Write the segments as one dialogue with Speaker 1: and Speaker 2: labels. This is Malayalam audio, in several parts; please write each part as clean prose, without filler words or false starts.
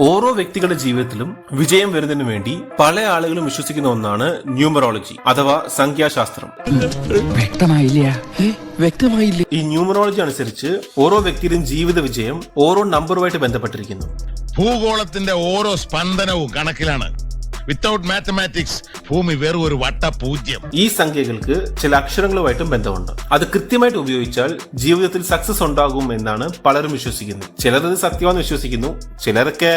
Speaker 1: ഓരോ വ്യക്തികളുടെ ജീവിതത്തിലും വിജയം വരുന്നതിനു വേണ്ടി പല ആളുകളും വിശ്വസിക്കുന്ന ഒന്നാണ് ന്യൂമറോളജി അഥവാ സംഖ്യാശാസ്ത്രം.
Speaker 2: വ്യക്തമായില്ല.
Speaker 1: ഈ ന്യൂമറോളജി അനുസരിച്ച് ഓരോ വ്യക്തിയുടെയും ജീവിത വിജയം ഓരോ നമ്പറുമായിട്ട് ബന്ധപ്പെട്ടിരിക്കുന്നു.
Speaker 3: ഭൂഗോളത്തിന്റെ ഓരോ സ്പന്ദനവും കണക്കിലാണ്. വിത്തൗട്ട് മാത്തമാറ്റിക്സ് ഭൂമി വെറും ഒരു വട്ട പൂജ്യം.
Speaker 1: ഈ സംഖ്യകൾക്ക് ചില അക്ഷരങ്ങളുമായിട്ടും ബന്ധമുണ്ട്. അത് കൃത്യമായിട്ട് ഉപയോഗിച്ചാൽ ജീവിതത്തിൽ സക്സസ് ഉണ്ടാകും എന്നാണ് പലരും വിശ്വസിക്കുന്നത്. ചിലർ ഇത് സത്യമാണെന്ന് വിശ്വസിക്കുന്നു, ചിലരൊക്കെ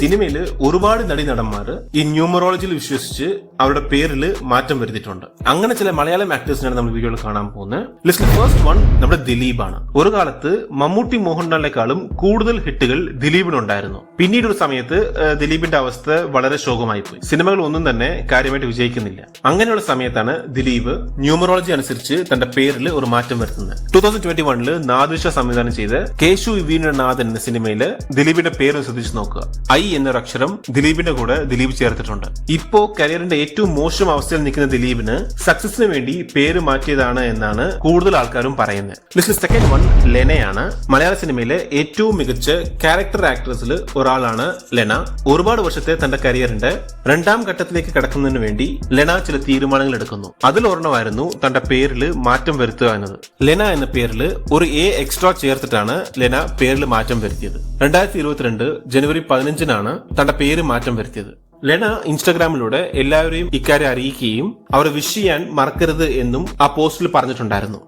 Speaker 1: സിനിമയിൽ ഒരുപാട് നടന്മാർ ഈ ന്യൂമറോളജിയിൽ വിശ്വസിച്ച് അവരുടെ പേരിൽ മാറ്റം വരുത്തിയിട്ടുണ്ട്. അങ്ങനെ ചില മലയാളം ആക്ടേഴ്സിനാണ് നമ്മൾ വീഡിയോയിൽ കാണാൻ പോകുന്നത്. ലിസ്റ്റിൽ ഫസ്റ്റ് വൺ നമ്മുടെ ദിലീപാണ്. ഒരു കാലത്ത് മമ്മൂട്ടി മോഹൻലാലിനേക്കാളും കൂടുതൽ ഹിറ്റുകൾ ദിലീപിനുണ്ടായിരുന്നു. പിന്നീട് ഒരു സമയത്ത് ദിലീപിന്റെ അവസ്ഥ വളരെ ശോകമായി പോയി. സിനിമകൾ ഒന്നും തന്നെ കാര്യമായിട്ട് വിജയിക്കുന്നില്ല. അങ്ങനെയുള്ള സമയത്താണ് ദിലീപ് ന്യൂമറോളജി അനുസരിച്ച് തന്റെ പേരിൽ ഒരു മാറ്റം വരുത്തുന്നത്. 2021 നാദിർഷ സംവിധാനം ചെയ്ത് കേശു വീണനാഥൻ എന്ന സിനിമയില് ദിലീപിന്റെ പേര് ശ്രദ്ധിച്ചു നോക്കുക. ഐ എന്നൊരു അക്ഷരം ദിലീപിന്റെ കൂടെ ദിലീപ് ചേർത്തിട്ടുണ്ട്. ഇപ്പോ കരിയറിന്റെ ഏറ്റവും മോശം അവസ്ഥയിൽ നിൽക്കുന്ന ദിലീപിന് സക്സസിന് വേണ്ടി പേര് മാറ്റിയതാണ് എന്നാണ് കൂടുതൽ ആൾക്കാരും പറയുന്നത്. ലിസ്റ്റിൽ സെക്കൻഡ് വൺ ലെനയാണ്. മലയാള സിനിമയിലെ ഏറ്റവും മികച്ച ക്യാരക്ടർ ആക്ട്രസിൽ ഒരാളാണ് ലെന. ഒരുപാട് വർഷത്തെ തന്റെ കരിയറിന്റെ രണ്ടാം ഘട്ടത്തിലേക്ക് കടക്കുന്നതിന് വേണ്ടി ലെന ചില തീരുമാനങ്ങൾ എടുക്കുന്നു. അതിലൊരെണ്ണമായിരുന്നു തന്റെ പേരിൽ മാറ്റം വരുത്തുക എന്നത്. ലെന എന്ന പേരിൽ ഒരു എ എക്സ്ട്രാ ചേർത്തിട്ടാണ് ലെന പേരിൽ മാറ്റം വരുത്തിയത്. 2022 ജനുവരി 15 തന്റെ പേര് മാറ്റം വരുത്തിയത്. ലെന ഇൻസ്റ്റാഗ്രാമിലൂടെ എല്ലാവരെയും ഇക്കാര്യം അറിയിക്കുകയും അവരെ വിഷ് ചെയ്യാൻ മറക്കരുത് എന്നും ആ പോസ്റ്റിൽ പറഞ്ഞിട്ടുണ്ടായിരുന്നു.